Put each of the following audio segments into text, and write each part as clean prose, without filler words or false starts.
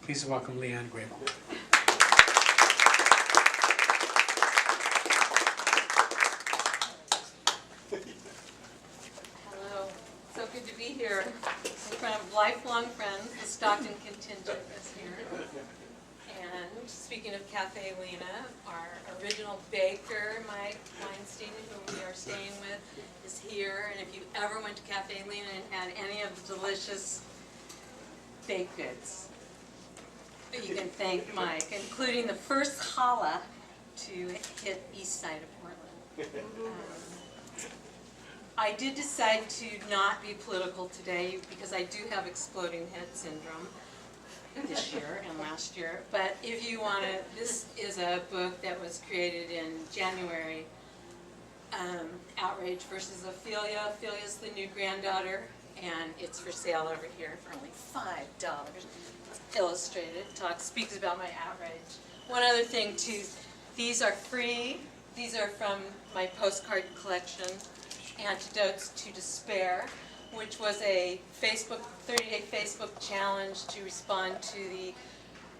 Please welcome Leanne Grabel. Hello. So good to be here in front of lifelong friends. The Stockton contingent is here. And speaking of Cafe Lena, our original baker, Mike Weinstein, who we are staying with, is here. And if you ever went to Cafe Lena and had any of the delicious baked goods, you can thank Mike, including the first challah to hit east side of Portland. I did decide to not be political today because I do have exploding head syndrome this year and last year. But if you want to, this is a book that was created in January, Outrage versus Ophelia. Ophelia's the new granddaughter, and it's for sale over here for only $5. It's illustrated, speaks about my outrage. One other thing too, these are free. These are from my postcard collection, Antidotes to Despair, which was a 30-day Facebook challenge to respond to the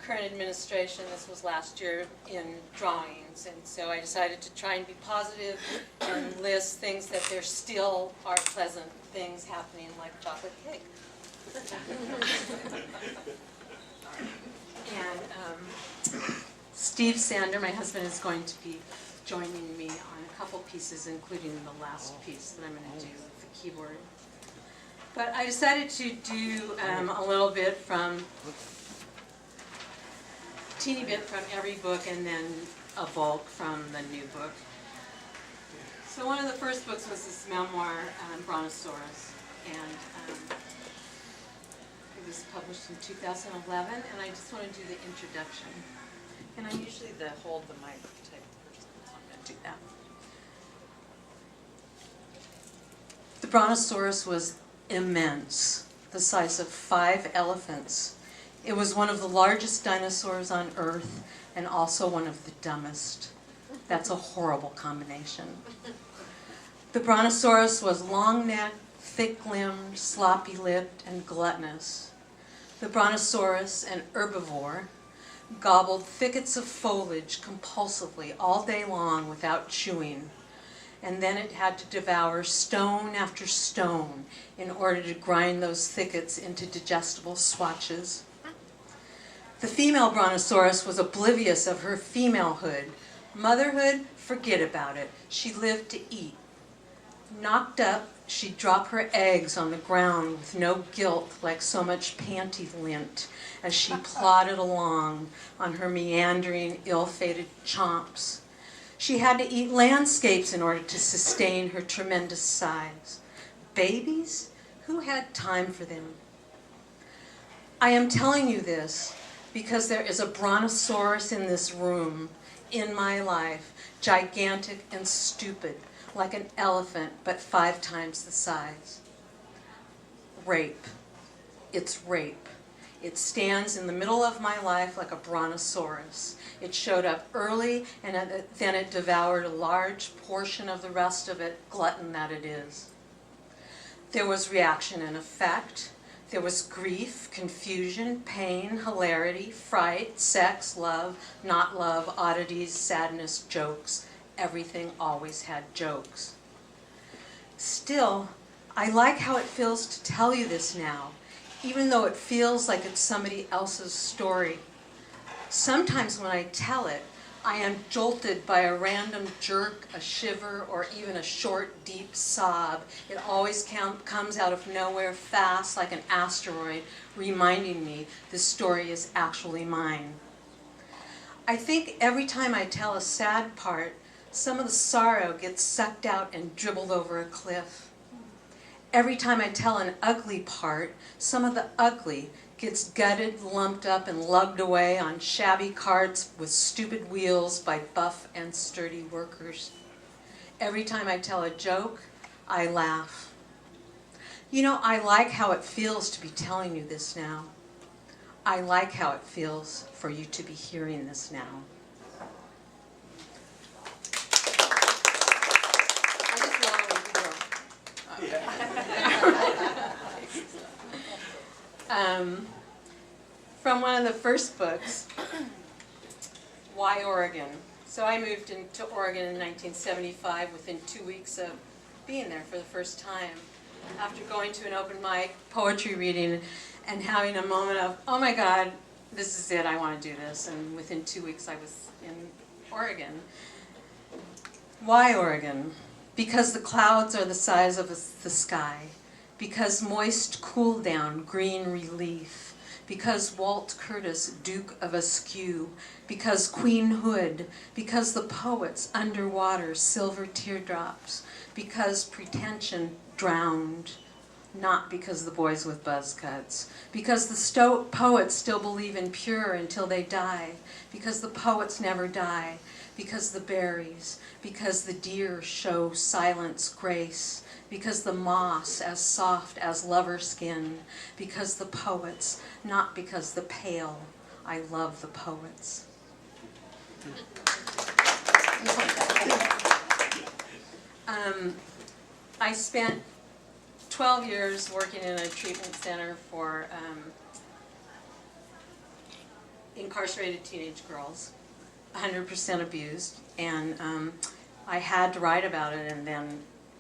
current administration. This was last year in drawings, and so I decided to try and be positive and list things that there still are pleasant things happening, like chocolate cake. And Steve Sander, my husband, is going to be joining me on a couple pieces, including the last piece that I'm going to do with the keyboard. But I decided to do a little bit teeny bit from every book, and then a bulk from the new book. So one of the first books was this memoir, Brontosaurus, and it was published in 2011, and I just want to do the introduction. And I'm usually the hold the mic type of person, so I'm going to do that. The Brontosaurus was immense, the size of 5 elephants. It was one of the largest dinosaurs on Earth, and also one of the dumbest. That's a horrible combination. The Brontosaurus was long-necked, thick-limbed, sloppy-lipped, and gluttonous. The Brontosaurus, an herbivore, gobbled thickets of foliage compulsively all day long without chewing, and then it had to devour stone after stone in order to grind those thickets into digestible swatches. The female Brontosaurus was oblivious of her femalehood. Motherhood, forget about it. She lived to eat. Knocked up, she'd drop her eggs on the ground with no guilt, like so much panty lint, as she plodded along on her meandering, ill-fated chomps. She had to eat landscapes in order to sustain her tremendous size. Babies? Who had time for them? I am telling you this because there is a Brontosaurus in this room, in my life, gigantic and stupid, like an elephant, but 5 times the size. Rape. It's rape. It stands in the middle of my life like a Brontosaurus. It showed up early, and then it devoured a large portion of the rest of it, glutton that it is. There was reaction and effect. There was grief, confusion, pain, hilarity, fright, sex, love, not love, oddities, sadness, jokes. Everything always had jokes. Still, I like how it feels to tell you this now, even though it feels like it's somebody else's story. Sometimes when I tell it, I am jolted by a random jerk, a shiver, or even a short, deep sob. It always comes out of nowhere fast like an asteroid, reminding me this story is actually mine. I think every time I tell a sad part, some of the sorrow gets sucked out and dribbled over a cliff. Every time I tell an ugly part, some of the ugly gets gutted, lumped up, and lugged away on shabby carts with stupid wheels by buff and sturdy workers. Every time I tell a joke, I laugh. You know, I like how it feels to be telling you this now. I like how it feels for you to be hearing this now. I just want to let you go. from one of the first books, Why Oregon? So I moved into Oregon in 1975 within 2 weeks of being there for the first time, after going to an open mic poetry reading and having a moment of, oh my God, this is it, I want to do this. And within 2 weeks I was in Oregon. Why Oregon? Because the clouds are the size of the sky. Because moist cool down, green relief. Because Walt Curtis, Duke of Askew. Because Queen Hood. Because the poets underwater, silver teardrops. Because pretension drowned. Not because the boys with buzz cuts. Because the poets still believe in pure until they die. Because the poets never die. Because the berries. Because the deer show silence grace. Because the moss as soft as lover skin. Because the poets, not because the pale. I love the poets. I spent 12 years working in a treatment center for incarcerated teenage girls, 100% abused, and I had to write about it, and then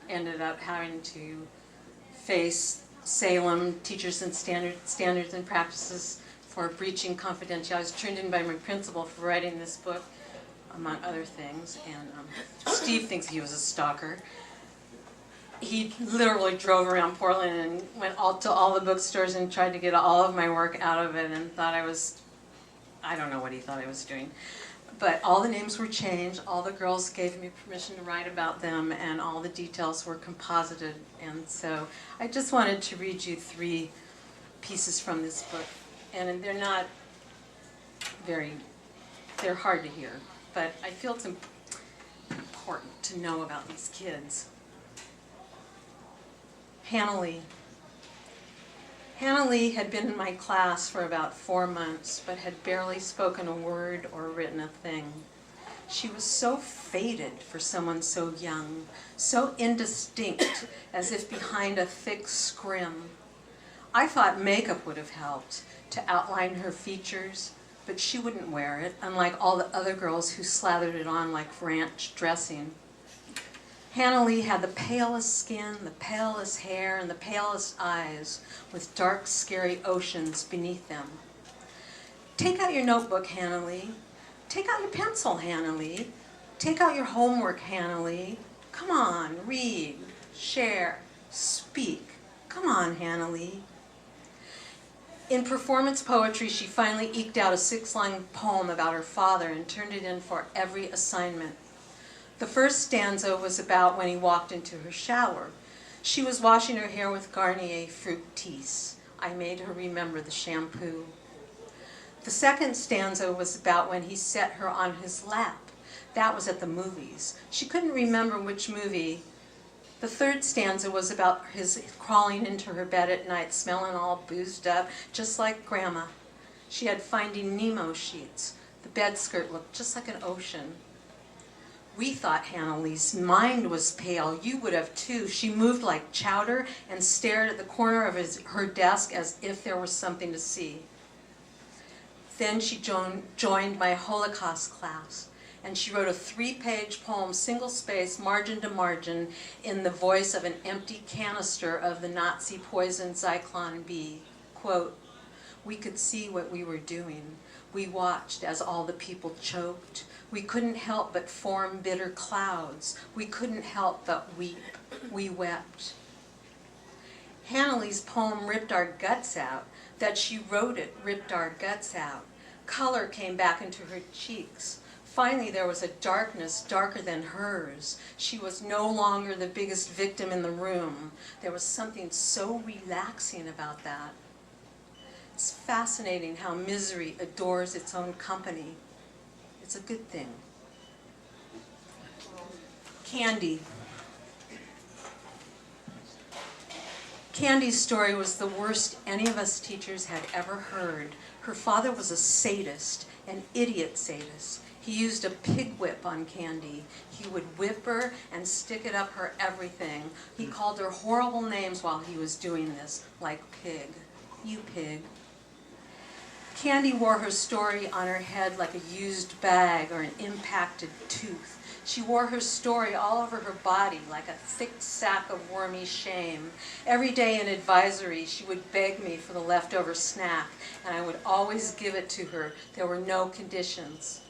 ended up having to face Salem Teachers and Standards and Practices for breaching confidentiality. I was turned in by my principal for writing this book, among other things, and Steve thinks he was a stalker. He literally drove around Portland and went to all the bookstores and tried to get all of my work out of it, and thought I don't know what he thought I was doing. But all the names were changed, all the girls gave me permission to write about them, and all the details were composited. And so I just wanted to read you 3 pieces from this book. And they're not they're hard to hear, but I feel it's important to know about these kids. Hannah Lee. Hannah Lee had been in my class for about 4 months, but had barely spoken a word or written a thing. She was so faded for someone so young, so indistinct, as if behind a thick scrim. I thought makeup would have helped to outline her features, but she wouldn't wear it, unlike all the other girls who slathered it on like ranch dressing. Hannah Lee had the palest skin, the palest hair, and the palest eyes, with dark, scary oceans beneath them. Take out your notebook, Hannah Lee. Take out your pencil, Hannah Lee. Take out your homework, Hannah Lee. Come on, read, share, speak. Come on, Hannah Lee. In performance poetry, she finally eked out a 6-line poem about her father and turned it in for every assignment. The first stanza was about when he walked into her shower. She was washing her hair with Garnier Fructis. I made her remember the shampoo. The second stanza was about when he set her on his lap. That was at the movies. She couldn't remember which movie. The third stanza was about his crawling into her bed at night, smelling all boozed up, just like Grandma. She had Finding Nemo sheets. The bed skirt looked just like an ocean. We thought Hannah Lee's mind was pale. You would have too. She moved like chowder and stared at the corner of her desk as if there was something to see. Then she joined my Holocaust class, and she wrote a 3-page poem, single-space, margin to margin, in the voice of an empty canister of the Nazi poison Zyklon B. Quote, "We could see what we were doing. We watched as all the people choked. We couldn't help but form bitter clouds. We couldn't help but weep. We wept." Hannah Lee's poem ripped our guts out. That she wrote it ripped our guts out. Color came back into her cheeks. Finally, there was a darkness darker than hers. She was no longer the biggest victim in the room. There was something so relaxing about that. It's fascinating how misery adores its own company. It's a good thing. Candy. Candy's story was the worst any of us teachers had ever heard. Her father was a sadist, an idiot sadist. He used a pig whip on Candy. He would whip her and stick it up her everything. He called her horrible names while he was doing this, like pig. You pig. Candy wore her story on her head like a used bag or an impacted tooth. She wore her story all over her body like a thick sack of wormy shame. Every day in advisory, she would beg me for the leftover snack, and I would always give it to her. There were no conditions.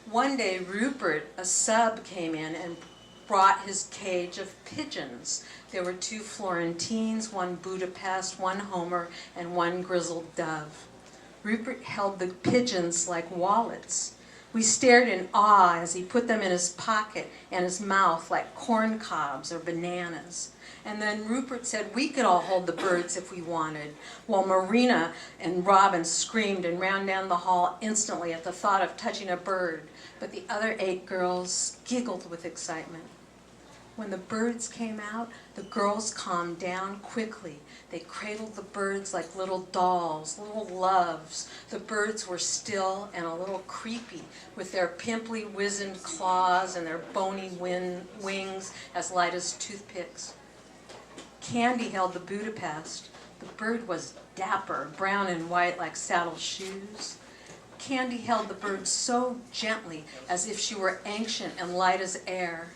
One day, Rupert, a sub, came in and brought his cage of pigeons. There were 2 Florentines, 1 Budapest, 1 Homer, and 1 grizzled dove. Rupert held the pigeons like wallets. We stared in awe as he put them in his pocket and his mouth like corn cobs or bananas. And then Rupert said we could all hold the birds if we wanted, while Marina and Robin screamed and ran down the hall instantly at the thought of touching a bird. But the other 8 girls giggled with excitement. When the birds came out, the girls calmed down quickly. They cradled the birds like little dolls, little loves. The birds were still and a little creepy, with their pimply, wizened claws and their bony wings as light as toothpicks. Candy held the Budapest. The bird was dapper, brown and white like saddle shoes. Candy held the bird so gently as if she were ancient and light as air.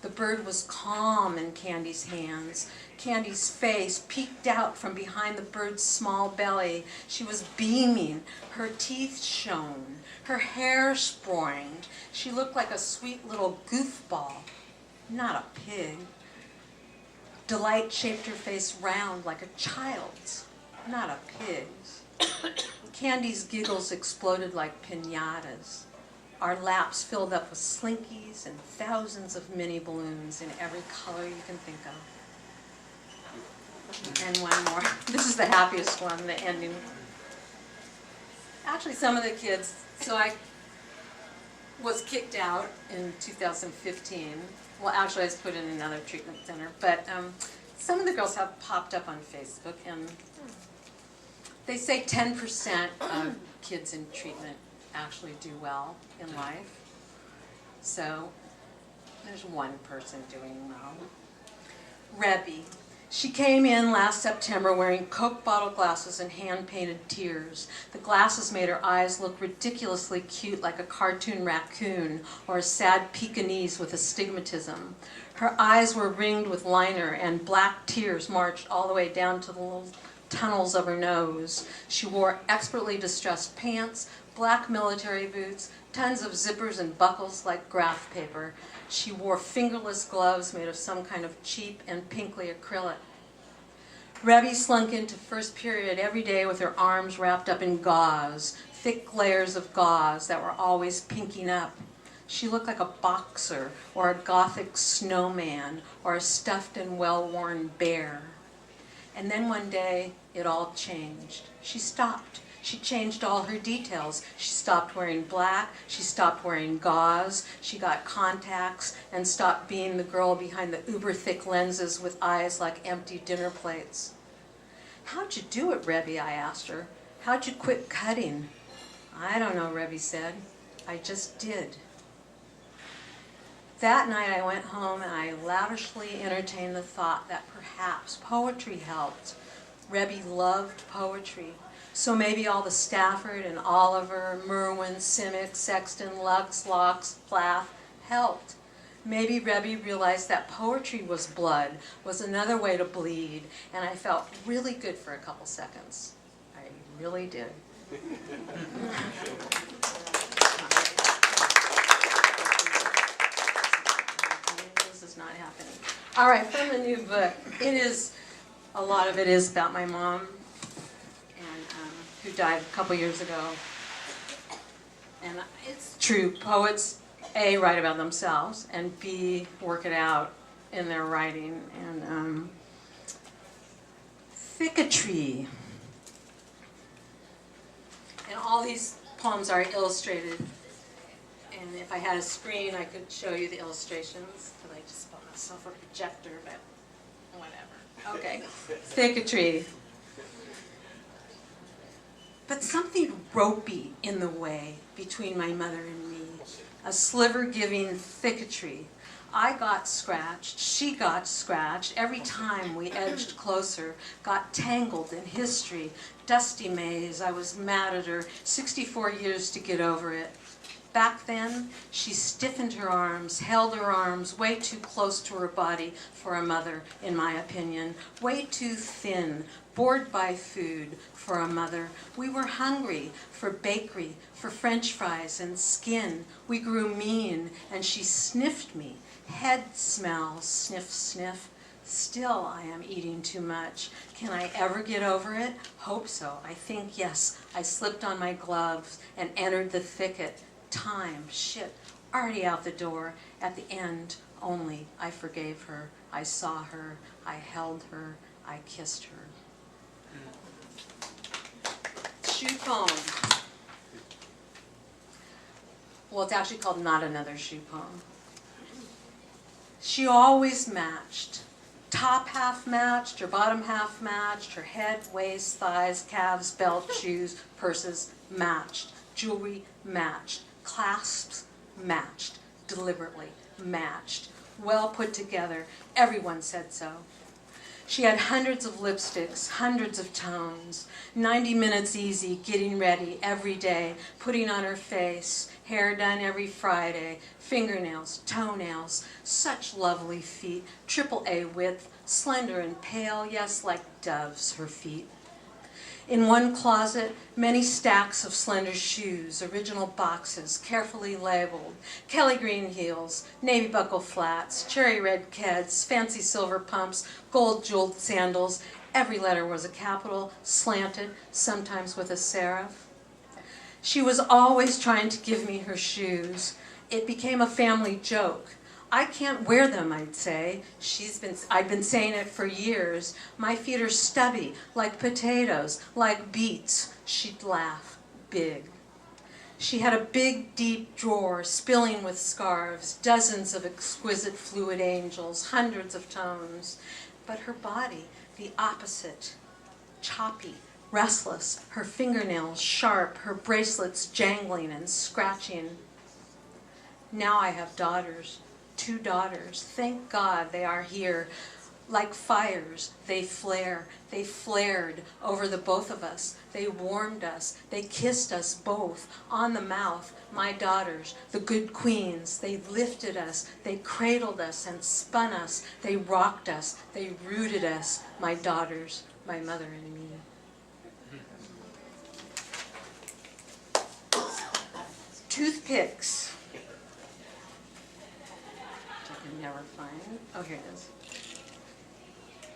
The bird was calm in Candy's hands. Candy's face peeked out from behind the bird's small belly. She was beaming. Her teeth shone. Her hair sproined. She looked like a sweet little goofball, not a pig. Delight shaped her face round like a child's, not a pig's. Candy's giggles exploded like piñatas. Our laps filled up with slinkies and thousands of mini balloons in every color you can think of. And one more. This is the happiest one, the ending. Actually, some of the kids, so I was kicked out in 2015. Well, actually, I was put in another treatment center. But some of the girls have popped up on Facebook, and they say 10% of kids in treatment actually do well in life. So there's one person doing well. Rebby. She came in last September wearing Coke bottle glasses and hand-painted tears. The glasses made her eyes look ridiculously cute, like a cartoon raccoon or a sad Pekingese with astigmatism. Her eyes were ringed with liner, and black tears marched all the way down to the little tunnels of her nose. She wore expertly distressed pants, black military boots, tons of zippers and buckles like graph paper. She wore fingerless gloves made of some kind of cheap and pinkly acrylic. Rebby slunk into first period every day with her arms wrapped up in gauze, thick layers of gauze that were always pinking up. She looked like a boxer or a gothic snowman or a stuffed and well-worn bear. And then one day, it all changed. She stopped. She changed all her details. She stopped wearing black, she stopped wearing gauze, she got contacts, and stopped being the girl behind the uber-thick lenses with eyes like empty dinner plates. "How'd you do it, Rebby?" I asked her. "How'd you quit cutting?" "I don't know," Rebby said. "I just did." That night I went home and I lavishly entertained the thought that perhaps poetry helped. Rebby loved poetry. So maybe all the Stafford and Oliver, Merwin, Simic, Sexton, Lux, Locke, Plath helped. Maybe Rebby realized that poetry was blood, was another way to bleed, and I felt really good for a couple seconds. I really did. This is not happening. All right, from the new book. A lot of it is about my mom, who died a couple years ago. And it's true, poets, A, write about themselves, and B, work it out in their writing. And Thicketry. And all these poems are illustrated. And if I had a screen, I could show you the illustrations, but I just bought myself a projector, but whatever. Okay, Thicketry. But something ropey in the way between my mother and me, a sliver-giving thicketry. I got scratched, she got scratched, every time we edged closer, got tangled in history, dusty maze, I was mad at her, 64 years to get over it. Back then, she stiffened her arms, held her arms way too close to her body for a mother, in my opinion, way too thin, bored by food for a mother. We were hungry for bakery, for French fries and skin. We grew mean, and she sniffed me. Head smells, sniff, sniff. Still, I am eating too much. Can I ever get over it? Hope so. I think yes. I slipped on my gloves and entered the thicket. Time, shit, already out the door. At the end, only I forgave her. I saw her. I held her. I kissed her. Shoe poem. Well, it's actually called Not Another Shoe Poem. She always matched. Top half matched, her bottom half matched, her head, waist, thighs, calves, belt, shoes, purses matched. Jewelry matched. Clasps matched. Deliberately matched. Well put together. Everyone said so. She had hundreds of lipsticks, hundreds of tones, 90 minutes easy, getting ready every day, putting on her face, hair done every Friday, fingernails, toenails, such lovely feet, AAA width, slender and pale, yes, like doves, her feet. In one closet, many stacks of slender shoes, original boxes, carefully labeled, Kelly green heels, navy buckle flats, cherry red keds, fancy silver pumps, gold jeweled sandals. Every letter was a capital, slanted, sometimes with a serif. She was always trying to give me her shoes. It became a family joke. I can't wear them, I'd say. I'd been saying it for years. My feet are stubby, like potatoes, like beets. She'd laugh, big. She had a big, deep drawer, spilling with scarves, dozens of exquisite fluid angels, hundreds of tones. But her body, the opposite, choppy, restless, her fingernails sharp, her bracelets jangling and scratching. Now I have daughters. 2 daughters. Thank God they are here. Like fires, they flare. They flared over the both of us. They warmed us. They kissed us both on the mouth. My daughters, the good queens, they lifted us. They cradled us and spun us. They rocked us. They rooted us. My daughters, my mother and me. Toothpicks. Never find. Oh, here it is.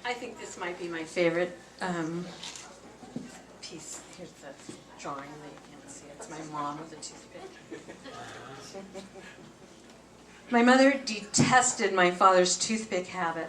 I think this might be my favorite piece. Here's the drawing that you can't see. It's my mom with a toothpick. My mother detested my father's toothpick habit.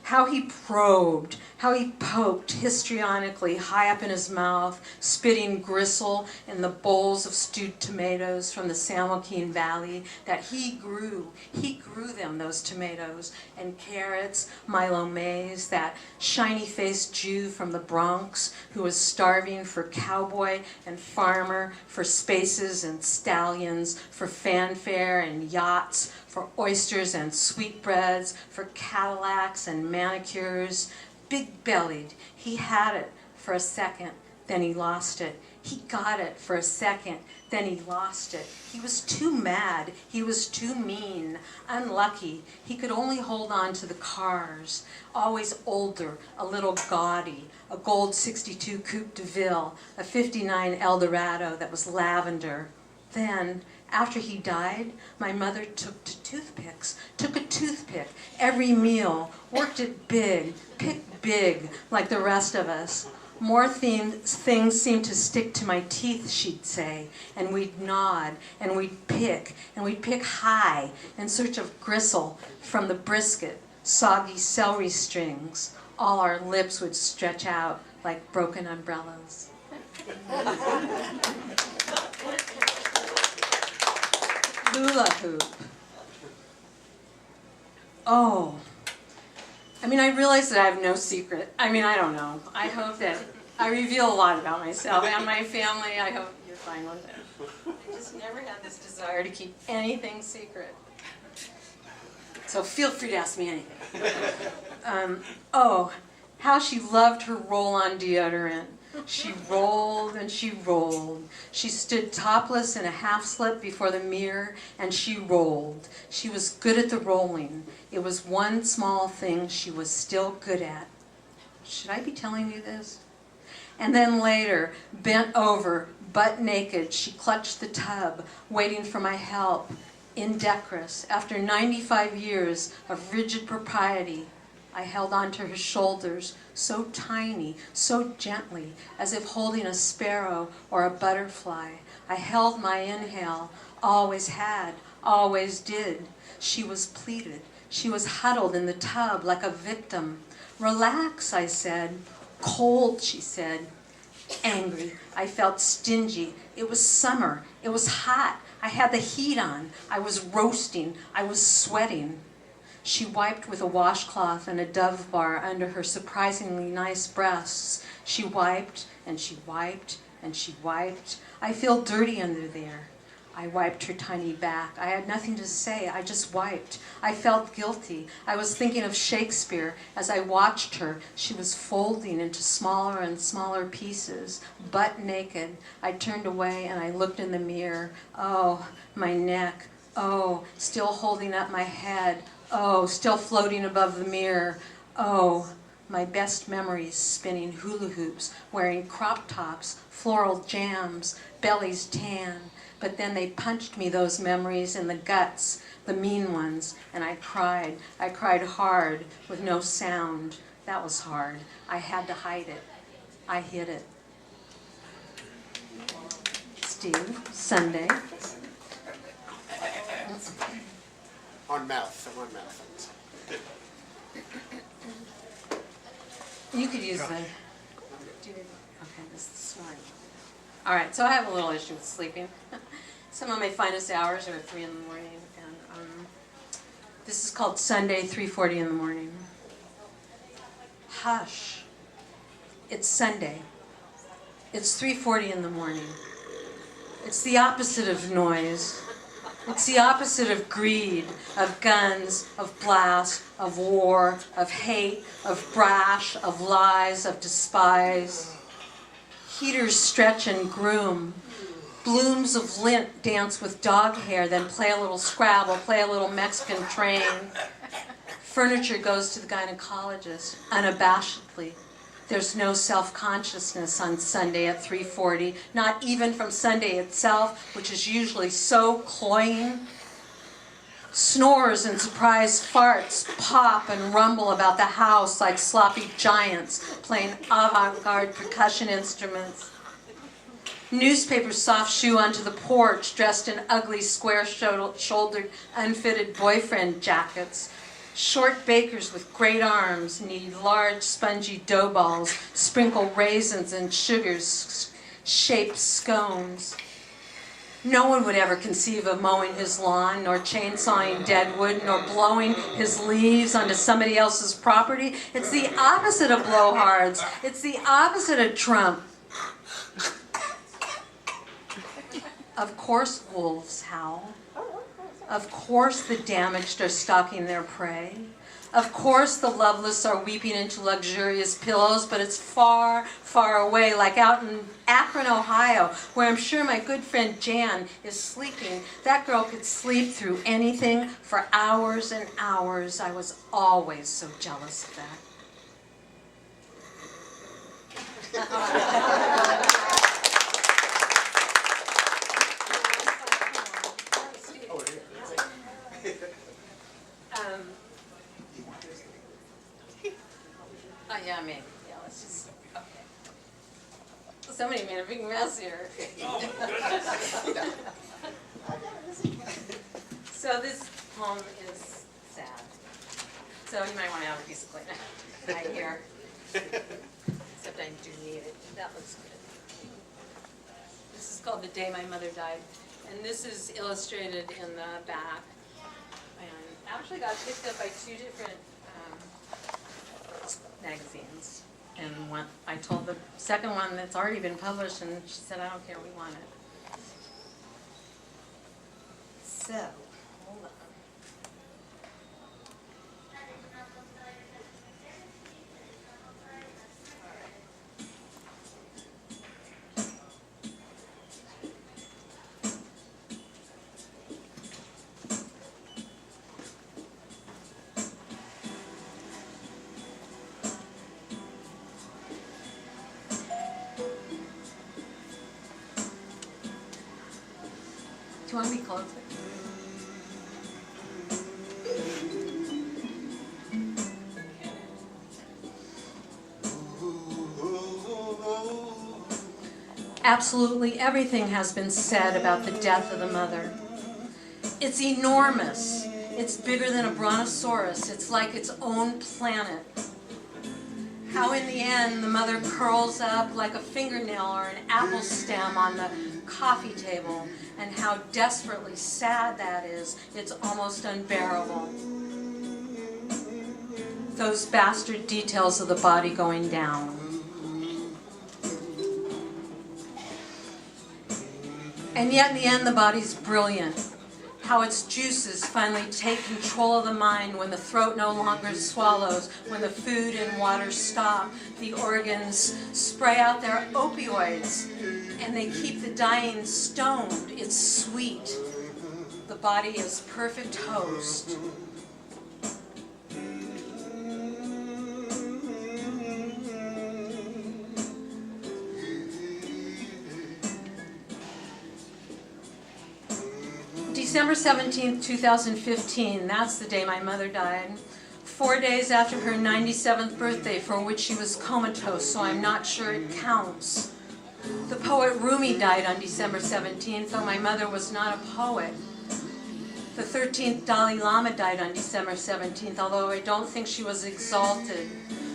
How he probed, how he poked histrionically high up in his mouth, spitting gristle in the bowls of stewed tomatoes from the San Joaquin Valley that he grew. He grew them, those tomatoes, and carrots, Milo Mays, that shiny-faced Jew from the Bronx who was starving for cowboy and farmer, for spaces and stallions, for fanfare and yachts, for oysters and sweetbreads, for Cadillacs and manicures. Big-bellied, he had it for a second, then he lost it. He got it for a second, then he lost it. He was too mad, he was too mean, unlucky. He could only hold on to the cars, always older, a little gaudy, a gold 62 Coupe de Ville, a 59 Eldorado that was lavender. Then, after he died, my mother took to toothpicks, took a toothpick every meal, worked it big, picked big like the rest of us. More things seemed to stick to my teeth, she'd say, and we'd nod, and we'd pick high in search of gristle from the brisket, soggy celery strings. All our lips would stretch out like broken umbrellas. Hula hoop. Oh. I mean, I realize that I have no secret. I mean, I don't know. I hope that I reveal a lot about myself and my family. I hope you're fine with it. I just never had this desire to keep anything secret. So feel free to ask me anything. Oh, how she loved her roll-on deodorant. She rolled and she rolled. She stood topless in a half-slip before the mirror and she rolled. She was good at the rolling. It was one small thing she was still good at. Should I be telling you this? And then later, bent over, butt naked, she clutched the tub, waiting for my help. Indecorous, after 95 years of rigid propriety, I held onto her shoulders, so tiny, so gently, as if holding a sparrow or a butterfly. I held my inhale, always had, always did. She was pleated. She was huddled in the tub like a victim. Relax, I said. Cold, she said. Angry. I felt stingy. It was summer. It was hot. I had the heat on. I was roasting. I was sweating. She wiped with a washcloth and a Dove bar under her surprisingly nice breasts. She wiped, and she wiped, and she wiped. I feel dirty under there. I wiped her tiny back. I had nothing to say. I just wiped. I felt guilty. I was thinking of Shakespeare. As I watched her, she was folding into smaller and smaller pieces, butt naked. I turned away and I looked in the mirror. Oh, my neck. Oh, still holding up my head. Oh, still floating above the mirror. Oh, my best memories spinning hula hoops, wearing crop tops, floral jams, bellies tan. But then they punched me, those memories, in the guts, the mean ones, and I cried. I cried hard, with no sound. That was hard. I had to hide it. I hid it. Steve, Sunday. On mouth. I'm on mouth. You could use the... Okay, this is smart. All right, so I have a little issue with sleeping. Some of my finest hours are at 3 in the morning, and this is called Sunday, 3:40 in the morning. Hush. It's Sunday. It's 3:40 in the morning. It's the opposite of noise. It's the opposite of greed, of guns, of blast, of war, of hate, of brash, of lies, of despise. Heaters stretch and groom. Blooms of lint dance with dog hair, then play a little Scrabble, play a little Mexican train. Furniture goes to the gynecologist, unabashedly. There's no self-consciousness on Sunday at 3:40, not even from Sunday itself, which is usually so cloying. Snores and surprise farts pop and rumble about the house like sloppy giants playing avant-garde percussion instruments. Newspapers soft shoe onto the porch, dressed in ugly, square-shouldered, unfitted boyfriend jackets. Short bakers with great arms knead large, spongy dough balls, sprinkle raisins and sugars, shape scones. No one would ever conceive of mowing his lawn, nor chainsawing dead wood, nor blowing his leaves onto somebody else's property. It's the opposite of blowhards. It's the opposite of Trump. Of course wolves howl. Of course the damaged are stalking their prey. Of course the loveless are weeping into luxurious pillows, but it's far, far away, like out in Akron, Ohio, where I'm sure my good friend Jan is sleeping. That girl could sleep through anything for hours and hours. I was always so jealous of that. Yeah, maybe. Yeah, let's just, okay. Somebody made a big mess here. So this poem is sad. So you might want to have a piece of Kleenex right here. Except I do need it. That looks good. This is called The Day My Mother Died. And this is illustrated in the back. And actually got picked up by 2 different magazines, and I told the second one that's already been published, and she said, I don't care, we want it. So, hold you want me close it? Absolutely everything has been said about the death of the mother. It's enormous. It's bigger than a brontosaurus. It's like its own planet. How in the end the mother curls up like a fingernail or an apple stem on the coffee table, and how desperately sad that is. It's almost unbearable. Those bastard details of the body going down. And yet in the end the body's brilliant. How its juices finally take control of the mind when the throat no longer swallows, when the food and water stop, the organs spray out their opioids, and they keep the dying stoned. It's sweet. The body is perfect host. December 17th, 2015, that's the day my mother died. 4 days after her 97th birthday, for which she was comatose, so I'm not sure it counts. The poet Rumi died on December 17th, though my mother was not a poet. The 13th Dalai Lama died on December 17th, although I don't think she was exalted.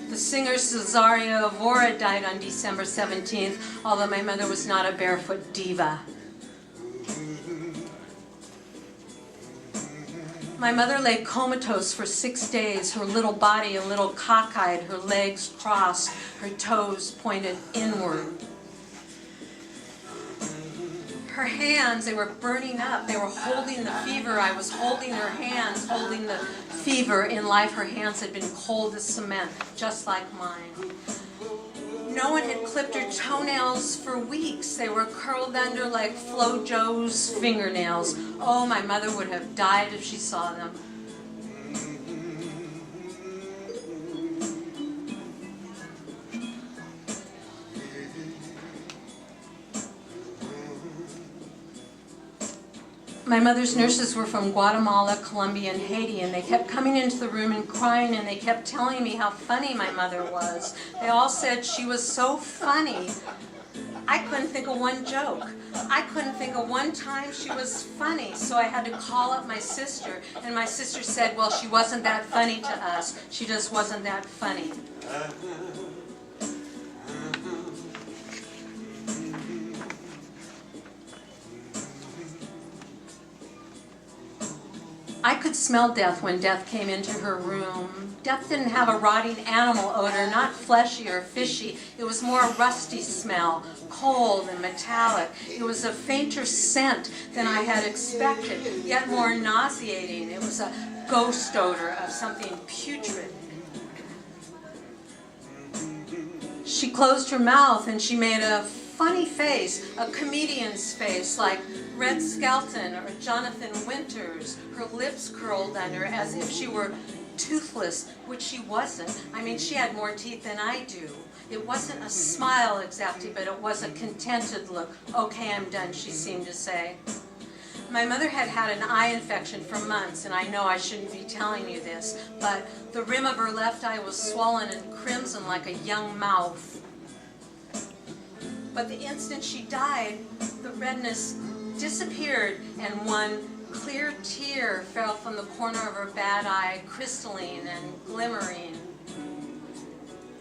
The singer Cesaria Evora died on December 17th, although my mother was not a barefoot diva. My mother lay comatose for 6 days, her little body a little cockeyed, her legs crossed, her toes pointed inward. Her hands, they were burning up, they were holding the fever. I was holding her hands, holding the fever. In life, her hands had been cold as cement, just like mine. No one had clipped her toenails for weeks. They were curled under like Flo Jo's fingernails. Oh, my mother would have died if she saw them. My mother's nurses were from Guatemala, Colombia, and Haiti, and they kept coming into the room and crying, and they kept telling me how funny my mother was. They all said she was so funny. I couldn't think of one joke. I couldn't think of one time she was funny, so I had to call up my sister, and my sister said, well, she wasn't that funny to us. She just wasn't that funny. I could smell death when death came into her room. Death didn't have a rotting animal odor, not fleshy or fishy. It was more a rusty smell, cold and metallic. It was a fainter scent than I had expected, yet more nauseating. It was a ghost odor of something putrid. She closed her mouth and she made a funny face, a comedian's face, like Red Skelton or Jonathan Winters. Her lips curled under as if she were toothless, which she wasn't. I mean, she had more teeth than I do. It wasn't a smile exactly, but it was a contented look. Okay, I'm done, she seemed to say. My mother had had an eye infection for months, and I know I shouldn't be telling you this, but the rim of her left eye was swollen and crimson like a young mouth. But the instant she died, the redness disappeared, and one clear tear fell from the corner of her bad eye, crystalline and glimmering.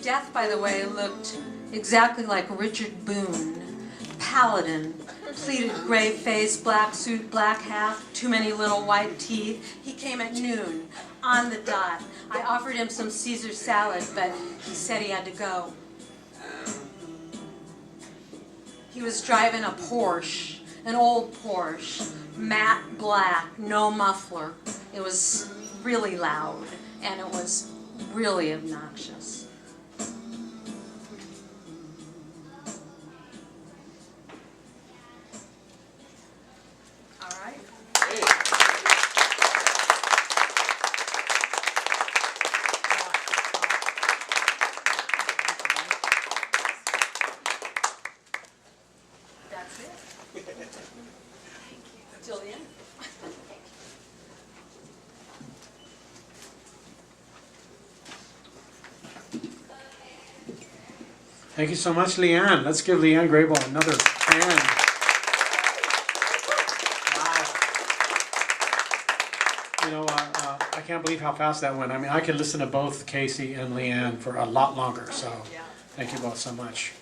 Death, by the way, looked exactly like Richard Boone. Paladin, pleated gray face, black suit, black hat, too many little white teeth. He came at noon, on the dot. I offered him some Caesar salad, but he said he had to go. He was driving a Porsche, an old Porsche, matte black, no muffler. It was really loud, and it was really obnoxious. All right. That's it. Thank you. Till the end. Thank you so much, Leanne. Let's give Leanne Grabel another hand. Wow. You know, I can't believe how fast that went. I mean, I could listen to both Casey and Leanne for a lot longer, so thank you both so much.